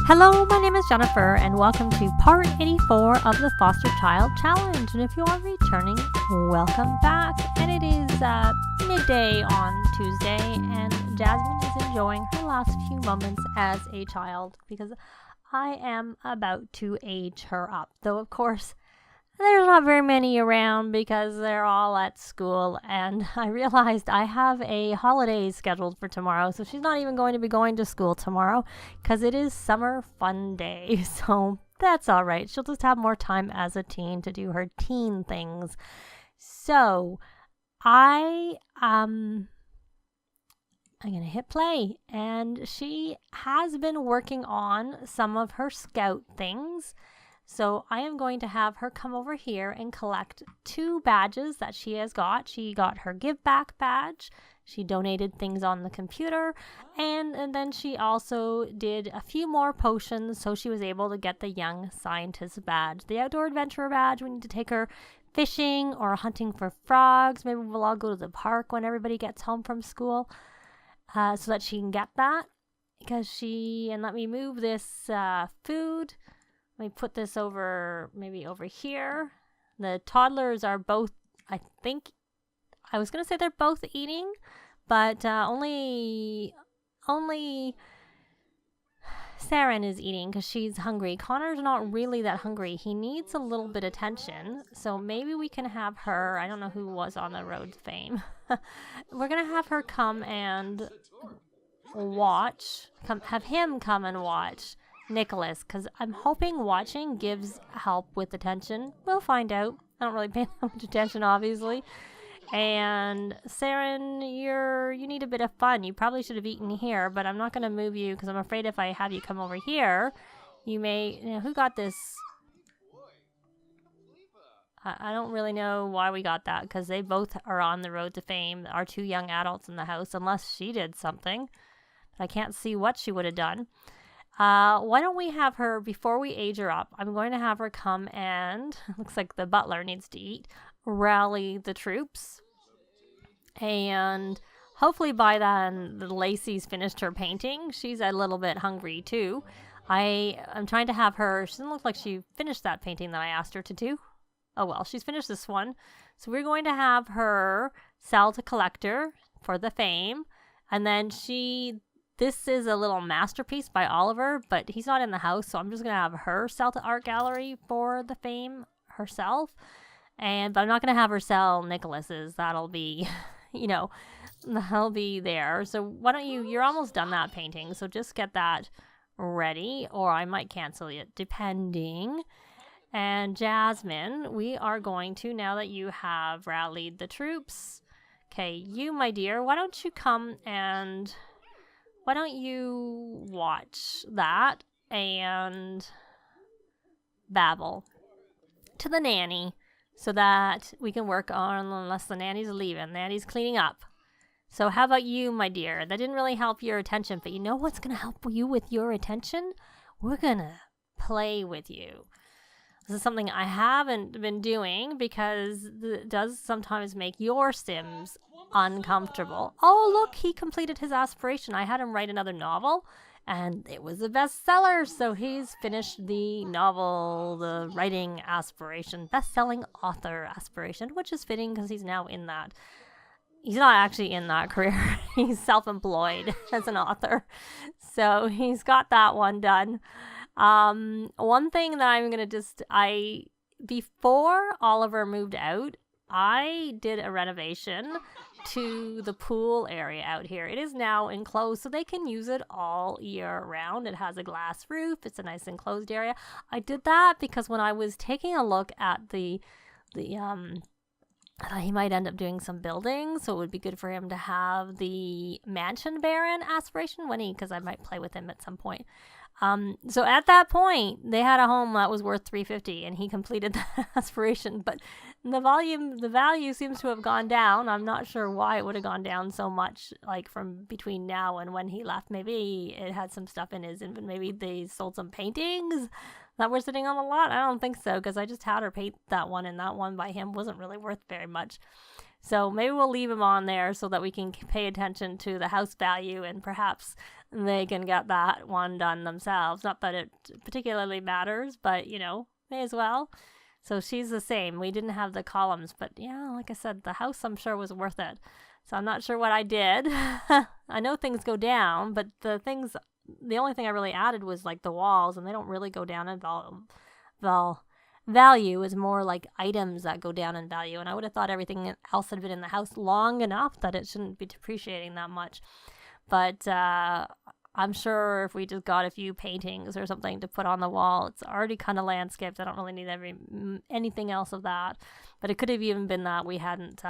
Hello, my name is Jennifer, and welcome to part 84 of the Foster Child Challenge. And if you are returning, welcome back. And it is midday on Tuesday, and Jasmine is enjoying her last few moments as a child because I am about to age her up. Though, of course, there's not very many around because they're all at school, and I realized I have a holiday scheduled for tomorrow, so she's not even going to be going to school tomorrow because it is summer fun day, so that's all right. She'll just have more time as a teen to do her teen things. So I'm going to hit play, and she has been working on some of her scout things. So I am going to have her come over here and collect 2 badges that she has got. She got her give back badge. She donated things on the computer. And then she also did a few more potions, so she was able to get the young scientist badge. The outdoor adventurer badge, we need to take her fishing or hunting for frogs. Maybe we'll all go to the park when everybody gets home from school so that she can get that. And let me move this food. Let me put this maybe over here. The toddlers are both, I was going to say they're both eating, but only Saren is eating because she's hungry. Connor's not really that hungry. He needs a little bit of attention, so maybe we can have her, I don't know who was on the road to fame. We're going to have her come and have him come and watch Nicholas, because I'm hoping watching gives help with attention. We'll find out. I don't really pay that much attention, obviously. And Saren, you need a bit of fun. You probably should have eaten here, but I'm not going to move you because I'm afraid if I have you come over here, you may... who got this? I don't really know why we got that, because they both are on the road to fame, our 2 young adults in the house, unless she did something. But I can't see what she would have done. Why don't we have her, before we age her up, I'm going to have her come and, looks like the butler needs to eat, rally the troops. And hopefully by then, Lacey's finished her painting. She's a little bit hungry too. I'm trying to have her, she doesn't look like she finished that painting that I asked her to do. Oh well, she's finished this one. So we're going to have her sell to collector for the fame. And then this is a little masterpiece by Oliver, but he's not in the house, so I'm just going to have her sell to art gallery for the fame herself. But I'm not going to have her sell Nicholas's. That'll be, that'll be there. So why don't you're almost done that painting, so just get that ready, or I might cancel it, depending. And Jasmine, we are going to, now that you have rallied the troops, okay, you, my dear, why don't you come and... Why don't you watch that and babble to the nanny so that we can work on, unless the nanny's leaving. Nanny's cleaning up. So how about you, my dear? That didn't really help your attention, but you know what's going to help you with your attention? We're going to play with you. This is something I haven't been doing because it does sometimes make your Sims uncomfortable. Oh, look, he completed his aspiration. I had him write another novel, and it was a bestseller. So he's finished the novel, the writing aspiration, best-selling author aspiration, which is fitting because he's now in that. He's not actually in that career. He's self-employed as an author. So he's got that one done. One thing that I'm going to before Oliver moved out, I did a renovation to the pool area out here. It is now enclosed, so they can use it all year round. It has a glass roof. It's a nice enclosed area. I did that because when I was taking a look at I thought he might end up doing some building, so it would be good for him to have the mansion baron aspiration because I might play with him at some point. So at that point, they had a home that was worth $350, and he completed the aspiration. But the value seems to have gone down. I'm not sure why it would have gone down so much, like from between now and when he left. Maybe it had some stuff in his inventory. Maybe they sold some paintings that were sitting on the lot. I don't think so, because I just had her paint that one, and that one by him wasn't really worth very much. So maybe we'll leave him on there so that we can pay attention to the house value, and perhaps they can get that one done themselves. Not that it particularly matters, but, may as well. So she's the same. We didn't have the columns, but yeah, like I said, the house I'm sure was worth it. So I'm not sure what I did. I know things go down, but the only thing I really added was like the walls, and they don't really go down in value. Is more like items that go down in value. And I would have thought everything else had been in the house long enough that it shouldn't be depreciating that much. But I'm sure if we just got a few paintings or something to put on the wall, it's already kind of landscaped. I don't really need anything else of that. But it could have even been that we hadn't,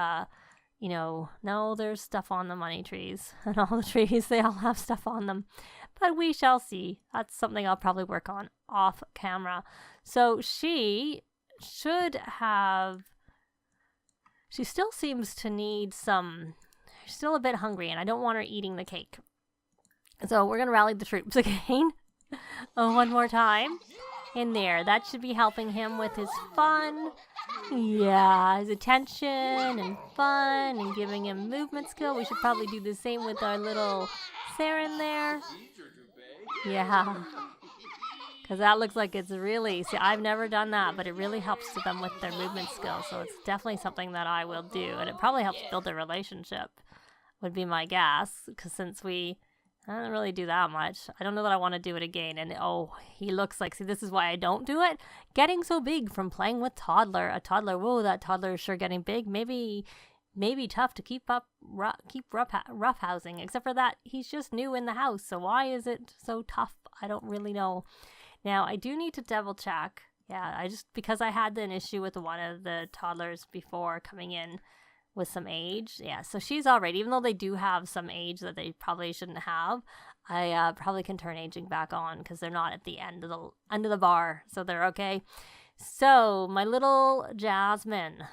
no, there's stuff on the money trees. And all the trees, they all have stuff on them. But we shall see. That's something I'll probably work on off camera. So she should have... She still seems to need some... She's still a bit hungry, and I don't want her eating the cake. So we're going to rally the troops again. One more time. In there. That should be helping him with his fun. Yeah, his attention and fun and giving him movement skill. We should probably do the same with our little Saren there. Yeah. Because that looks like it's really... See, I've never done that, but it really helps them with their movement skill. So it's definitely something that I will do. And it probably helps build a relationship, would be my guess. Because since I don't really do that much. I don't know that I want to do it again. And he looks like... See, this is why I don't do it. Getting so big from playing with a toddler. Whoa, that toddler is sure getting big. Maybe tough to keep rough housing. Except for that, he's just new in the house. So why is it so tough? I don't really know. Now, I do need to double check. Yeah, because I had an issue with one of the toddlers before coming in with some age. Yeah, so she's all right. Even though they do have some age that they probably shouldn't have, I probably can turn aging back on because they're not at the end of the bar. So they're okay. So, my little Jasmine,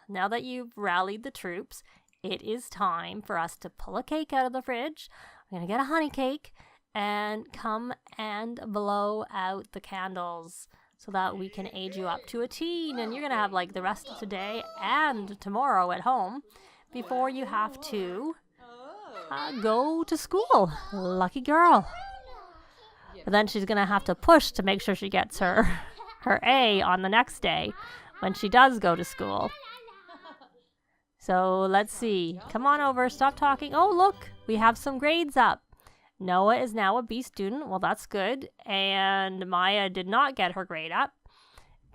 now that you've rallied the troops, it is time for us to pull a cake out of the fridge. We're going to get a honey cake and come and blow out the candles so that we can age you up to a teen. And you're going to have like the rest of today and tomorrow at home before you have to go to school. Lucky girl. But then she's going to have to push to make sure she gets her A on the next day when she does go to school. So let's see. Come on over. Stop talking. Oh, look. We have some grades up. Noah is now a B student. Well, that's good. And Maya did not get her grade up.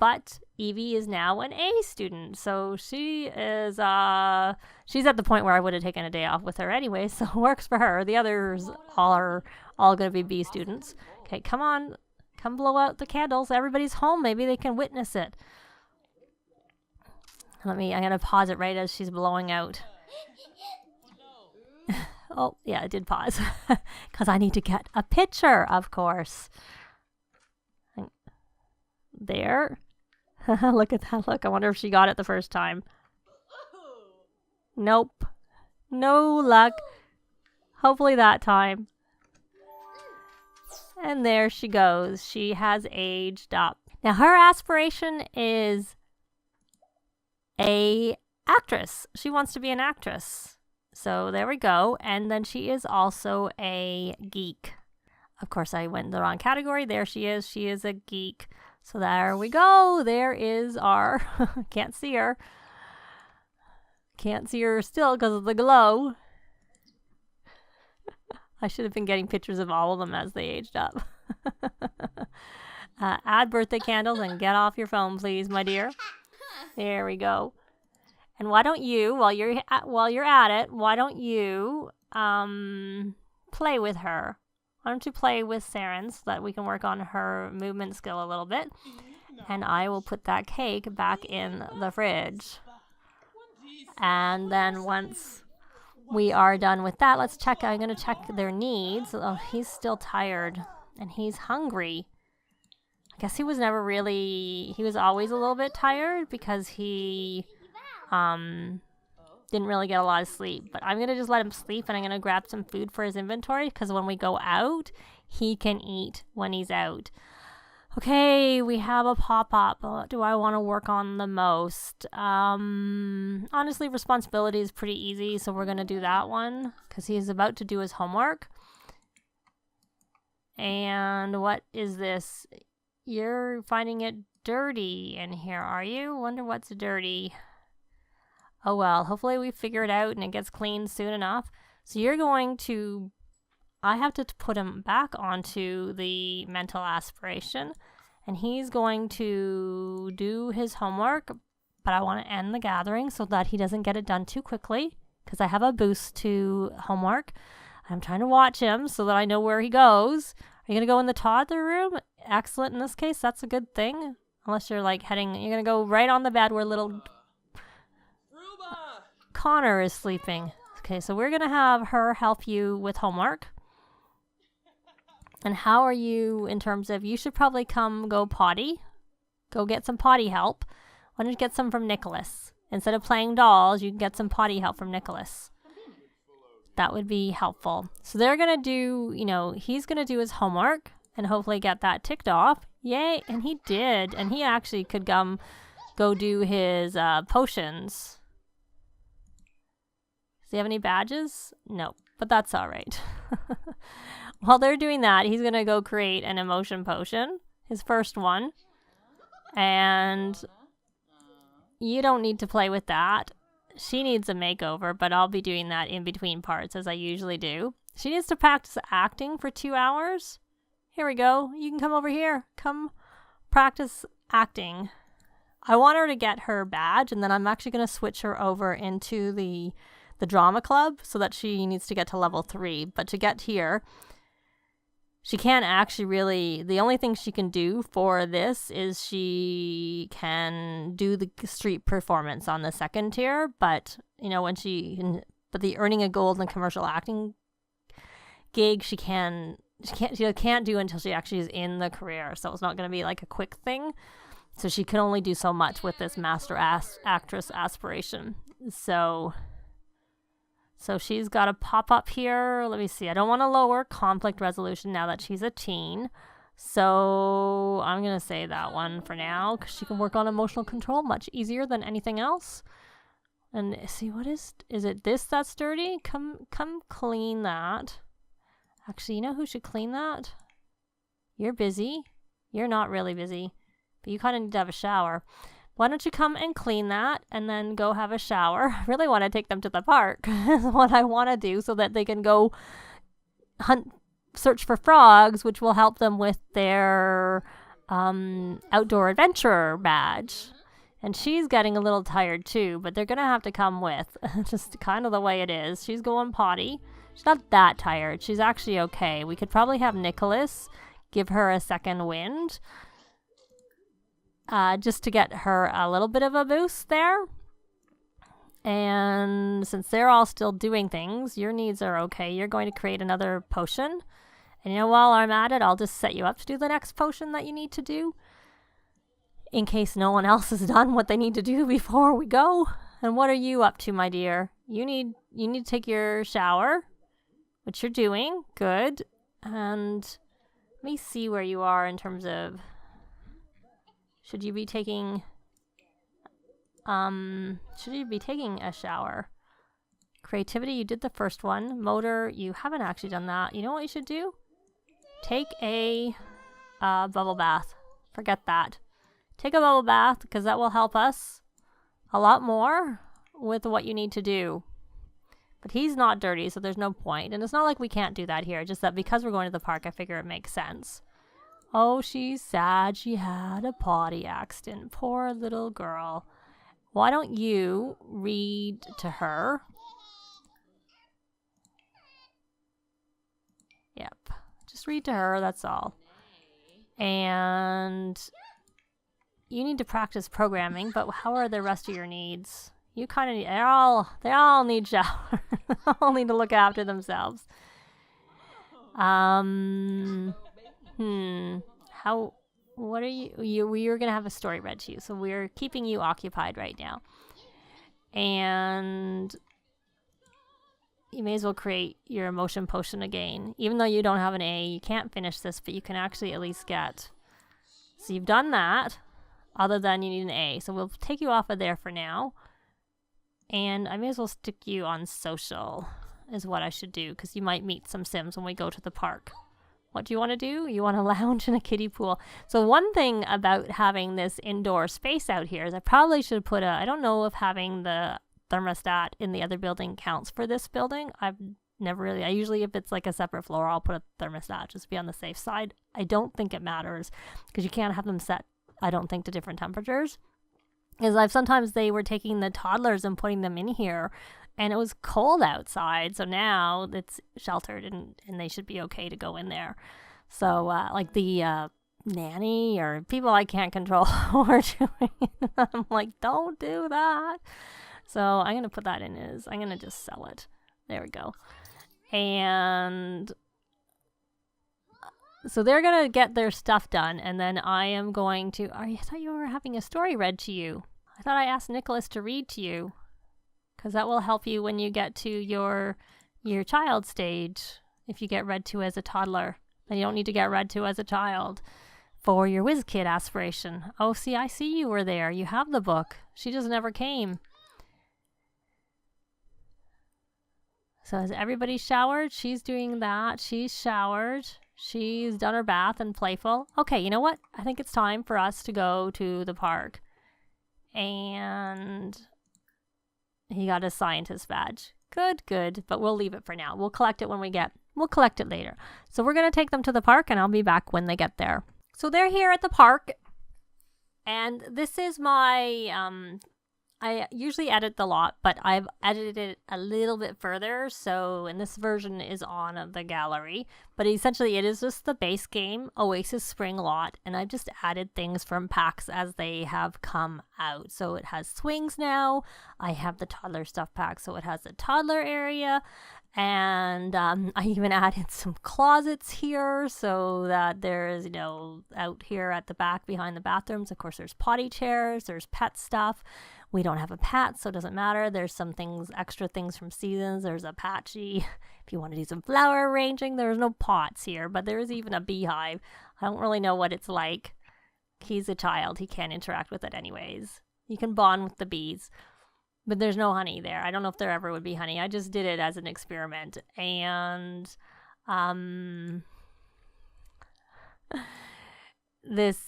But Evie is now an A student. So she is, she's at the point where I would have taken a day off with her anyway. So it works for her. The others are all going to be B students. Okay, come on. Come blow out the candles. Everybody's home. Maybe they can witness it. I'm going to pause it right as she's blowing out. Oh, yeah, I did pause. Because I need to get a picture, of course. There. Look at that look. I wonder if she got it the first time. Nope. No luck. Hopefully that time. And there she goes. She has aged up. Now, her aspiration is a actress. She wants to be an actress. So there we go. And then she is also a geek. Of course, I went in the wrong category. There she is. She is a geek. So there we go. There is our... Can't see her. Can't see her still because of the glow. I should have been getting pictures of all of them as they aged up. Add birthday candles and get off your phone, please, my dear. There we go. And why don't you, while you're at it, why don't you play with her? Why don't you play with Saren so that we can work on her movement skill a little bit? And I will put that cake back in the fridge. And then once we are done with that, let's check. I'm going to check their needs. Oh, he's still tired and he's hungry. I guess he was always a little bit tired because he didn't really get a lot of sleep. But I'm going to just let him sleep and I'm going to grab some food for his inventory because when we go out, he can eat when he's out. Okay, we have a pop-up. What do I want to work on the most? Honestly, responsibility is pretty easy, so we're going to do that one because he's about to do his homework. And what is this? You're finding it dirty in here, are you? Wonder what's dirty. Oh well, hopefully we figure it out and it gets cleaned soon enough. So you're going to... I have to put him back onto the mental aspiration, and he's going to do his homework, but I want to end the gathering so that he doesn't get it done too quickly, because I have a boost to homework. I'm trying to watch him so that I know where he goes. Are you going to go in the toddler room? Excellent in this case. That's a good thing. Unless you're like you're going to go right on the bed where little Connor is sleeping. Okay, so we're going to have her help you with homework. And how are you in terms of, you should probably go potty. Go get some potty help. Why don't you get some from Nicholas? Instead of playing dolls, you can get some potty help from Nicholas. That would be helpful. So they're going to do, he's going to do his homework and hopefully get that ticked off. Yay, and he did. And he actually could go do his potions. Does he have any badges? No, but that's all right. While they're doing that, he's going to go create an emotion potion, his first one. And you don't need to play with that. She needs a makeover, but I'll be doing that in between parts as I usually do. She needs to practice acting for 2 hours. Here we go. You can come over here. Come practice acting. I want her to get her badge, and then I'm actually going to switch her over into the drama club so that she needs to get to level 3. But to get here... she can't actually really, the only thing she can do for this is she can do the street performance on the second tier, but, but the earning a gold and commercial acting gig, she can't do until she actually is in the career, so it's not going to be like a quick thing. So she can only do so much with this master actress aspiration. So she's got to pop up here. Let me see. I don't want to lower conflict resolution now that she's a teen. So I'm going to say that one for now because she can work on emotional control much easier than anything else. And see, what is it this that's dirty? Come clean that. Actually, you know who should clean that? You're busy. You're not really busy, but you kind of need to have a shower. Why don't you come and clean that and then go have a shower? I really want to take them to the park is what I want to do so that they can go search for frogs, which will help them with their outdoor adventurer badge. And she's getting a little tired too, but they're going to have to come with. Just kind of the way it is. She's going potty. She's not that tired. She's actually okay. We could probably have Nicholas give her a second wind. Just to get her a little bit of a boost there. And since they're all still doing things, your needs are okay. You're going to create another potion. And while I'm at it, I'll just set you up to do the next potion that you need to do. In case no one else has done what they need to do before we go. And what are you up to, my dear? You need to take your shower, which you're doing. Good. And let me see where you are in terms of... Should you be taking a shower? Creativity, you did the first one. Motor, you haven't actually done that. You know what you should do? Take a bubble bath. Forget that. Take a bubble bath because that will help us a lot more with what you need to do. But he's not dirty, so there's no point. And it's not like we can't do that here. Just that because we're going to the park, I figure it makes sense. Oh, she's sad. She had a potty accident. Poor little girl. Why don't you read to her? Yep. Just read to her, that's all. And you need to practice programming, but how are the rest of your needs? You kind of need, they all need shower. They all need to look after themselves. What are you're going to have a story read to you, so we're keeping you occupied right now. And you may as well create your emotion potion again. Even though you don't have an A, you can't finish this, but you can actually at least get So you've done that, other than you need an A. So we'll take you off of there for now. And I may as well stick you on social is what I should do, because you might meet some Sims when we go to the park. What do you want to do? You want to lounge in a kiddie pool. So one thing about having this indoor space out here is I probably should put I don't know if having the thermostat in the other building counts for this building. I've never really, I usually, if it's like a separate floor, I'll put a thermostat just to be on the safe side. I don't think it matters because you can't have them set, I don't think, to different temperatures. Because sometimes they were taking the toddlers and putting them in here and it was cold outside. So now it's sheltered and they should be okay to go in there. So like the nanny or people I can't control who are doing it, I'm like, don't do that. So I'm going to put that in I'm going to just sell it. There we go. And so they're going to get their stuff done. And then I am going to, I thought you were having a story read to you. I thought I asked Nicholas to read to you, because that will help you when you get to your child stage. If you get read to as a toddler, then you don't need to get read to as a child for your whiz kid aspiration. Oh, see, I see you were there. You have the book. She just never came. So has everybody showered? She's doing that. She's showered. She's done her bath and playful. Okay, you know what? I think it's time for us to go to the park. And he got a scientist badge. Good. But we'll leave it for now. We'll collect it we'll collect it later. So we're going to take them to the park and I'll be back when they get there. So they're here at the park. And this is my, I usually edit the lot, but I've edited it a little bit further. So, and this version is on the gallery, but essentially it is just the base game Oasis Spring lot. And I've just added things from packs as they have come out. So it has swings now. I have the toddler stuff pack. So it has the toddler area. And I even added some closets here so that there's, out here at the back behind the bathrooms, of course, there's potty chairs, there's pet stuff. We don't have a pet, so it doesn't matter. There's some things, extra things from seasons. There's a patchy. If you want to do some flower arranging, there's no pots here, but there is even a beehive. I don't really know what it's like. He's a child. He can't interact with it anyways. You can bond with the bees. But there's no honey there. I don't know if there ever would be honey. I just did it as an experiment. And this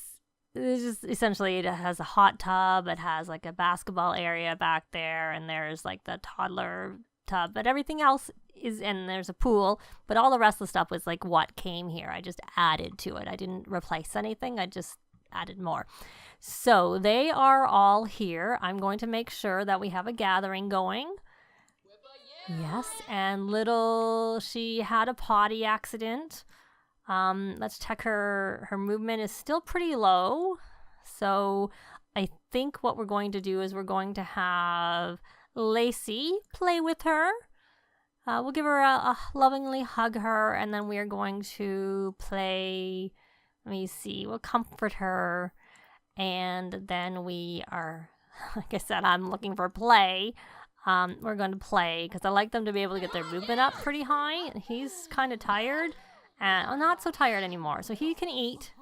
is just essentially, it has a hot tub. It has like a basketball area back there. And there's like the toddler tub. But everything else is, and there's a pool. But all the rest of the stuff was like what came here. I just added to it. I didn't replace anything. I just added more. So they are all here. I'm going to make sure that we have a gathering going. Yes, and she had a potty accident. Let's check her movement is still pretty low. So I think what we're going to do is we're going to have Lacey play with her. We'll give her a lovingly hug her, and then we are going to play. Let me see. We'll comfort her. And then we are, like I said, I'm looking for play. We're going to play because I like them to be able to get their movement up pretty high. He's kind of tired and not so tired anymore. So he can eat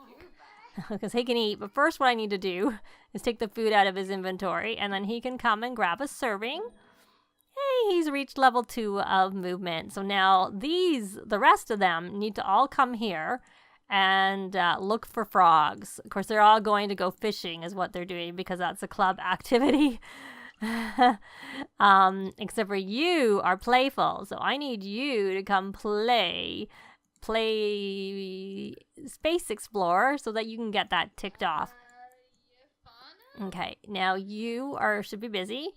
because he can eat. But first what I need to do is take the food out of his inventory and then he can come and grab a serving. Hey, he's reached level 2 of movement. So now the rest of them need to all come here and look for frogs. Of course, they're all going to go fishing is what they're doing because that's a club activity. Except for you are playful. So I need you to come play Space Explorer so that you can get that ticked off. Okay, now you should be busy.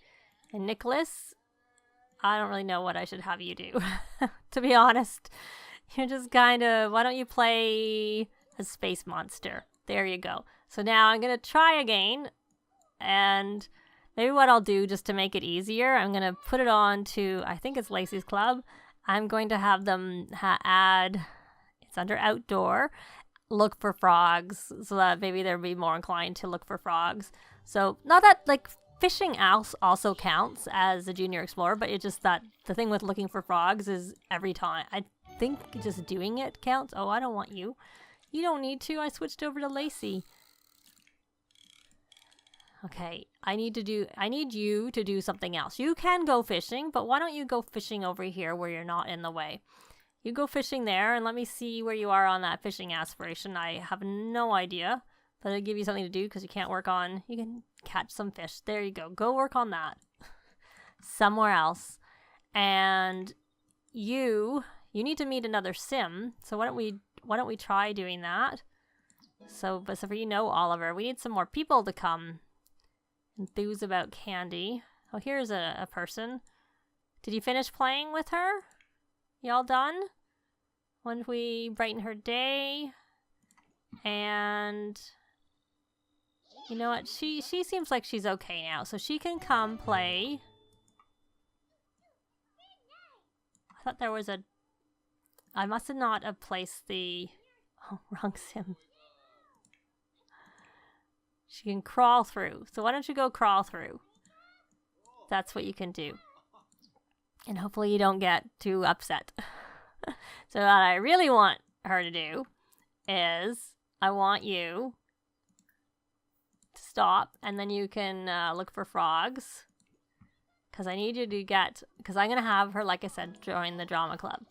And Nicholas, I don't really know what I should have you do, to be honest. You're just kind of, why don't you play a space monster? There you go. So now I'm going to try again. And maybe what I'll do just to make it easier, I'm going to put it on to, I think it's Lacey's Club. I'm going to have them add, it's under outdoor, look for frogs. So that maybe they'll be more inclined to look for frogs. So not that like fishing also counts as a junior explorer, but it's just that the thing with looking for frogs is every time. I think just doing it counts. Oh, I don't want you. You don't need to. I switched over to Lacey. Okay, I need you to do something else. You can go fishing, but why don't you go fishing over here where you're not in the way? You go fishing there, and let me see where you are on that fishing aspiration. I have no idea, but it'll give you something to do because you can catch some fish. There you go. Go work on that somewhere else. And you need to meet another sim. So why don't we try doing that? So for you know, Oliver, we need some more people to come enthuse about Candy. Oh, here's a person. Did you finish playing with her? Y'all done? Why don't we brighten her day? And you know what? She seems like she's okay now, so she can come play. I thought there was I must have not have placed the... Oh, wrong sim. She can crawl through. So why don't you go crawl through? That's what you can do. And hopefully you don't get too upset. So what I really want her to do is I want you to stop, and then you can look for frogs. Because I need you to because I'm going to have her, like I said, join the drama club.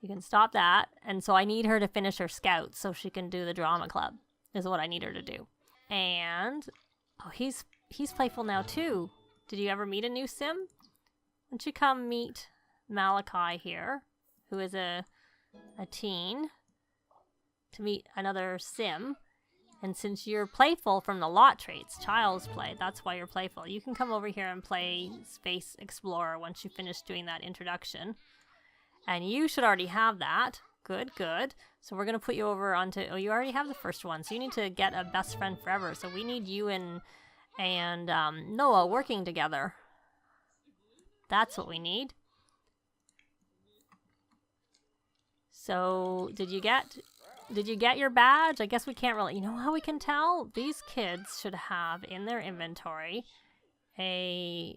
You can stop that. And so I need her to finish her scouts so she can do the drama club, is what I need her to do. And, oh, he's playful now too. Did you ever meet a new sim? Why don't you come meet Malachi here, who is a teen, to meet another sim. And since you're playful from the lot traits, child's play, that's why you're playful. You can come over here and play Space Explorer once you finish doing that introduction. And you should already have that. Good, good. So we're going to put you over onto... Oh, you already have the first one. So you need to get a best friend forever. So we need you and Noah working together. That's what we need. So did you get your badge? I guess we can't really... You know how we can tell? These kids should have in their inventory a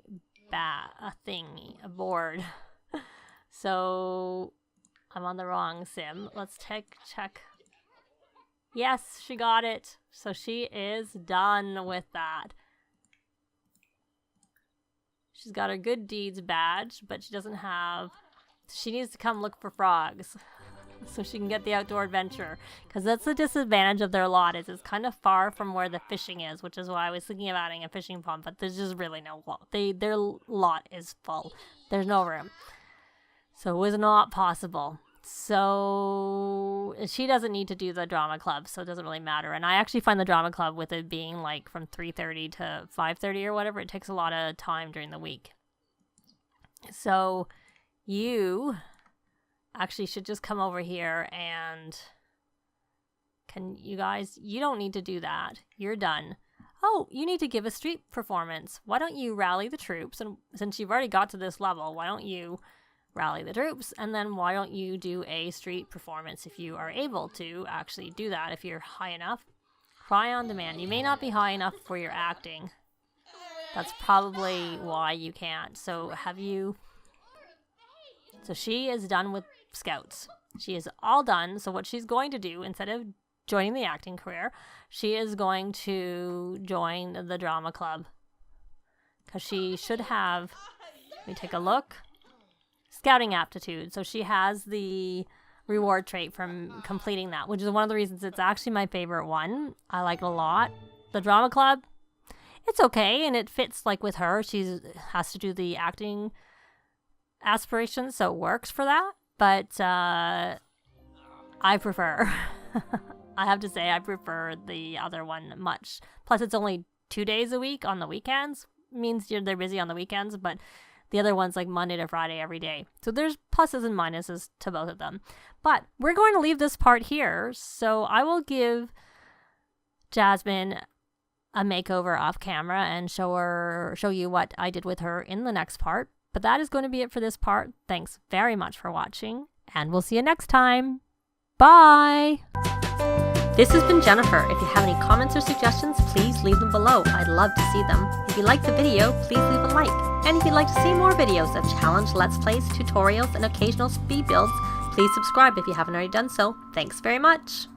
thingy, a board. So I'm on the wrong sim. Let's check. Yes, she got it. So she is done with that. She's got her good deeds badge, but she doesn't have... She needs to come look for frogs so she can get the outdoor adventure. Because that's the disadvantage of their lot, is it's kind of far from where the fishing is, which is why I was thinking of adding a fishing pond, but there's just really no lot. Their lot is full. There's no room. So it was not possible. So she doesn't need to do the drama club, so it doesn't really matter. And I actually find the drama club, with it being like from 3:30 to 5:30 or whatever, it takes a lot of time during the week. So you actually should just come over here and you don't need to do that. You're done. Oh, you need to give a street performance. Why don't you rally the troops? And since you've already got to this level, why don't you rally the troops, and then why don't you do a street performance if you are able to actually do that, if you're high enough. Cry on demand. You may not be high enough for your acting. That's probably why you can't. So she is done with scouts. She is all done. So what she's going to do, instead of joining the acting career, she is going to join the drama club. Because she should have, let me take a look. Scouting aptitude. So she has the reward trait from completing that, which is one of the reasons it's actually my favorite one. I like it a lot. The drama club, it's okay, and it fits like with her. She has to do the acting aspirations, so it works for that. But I prefer, I have to say, I prefer the other one much. Plus, it's only 2 days a week on the weekends. Means they're busy on the weekends, but the other one's like Monday to Friday every day. So there's pluses and minuses to both of them. But we're going to leave this part here. So I will give Jasmine a makeover off camera and show you what I did with her in the next part. But that is going to be it for this part. Thanks very much for watching, and we'll see you next time. Bye! This has been Jennifer. If you have any comments or suggestions, please leave them below. I'd love to see them. If you liked the video, please leave a like. And if you'd like to see more videos of challenge, let's plays, tutorials, and occasional speed builds, please subscribe if you haven't already done so. Thanks very much!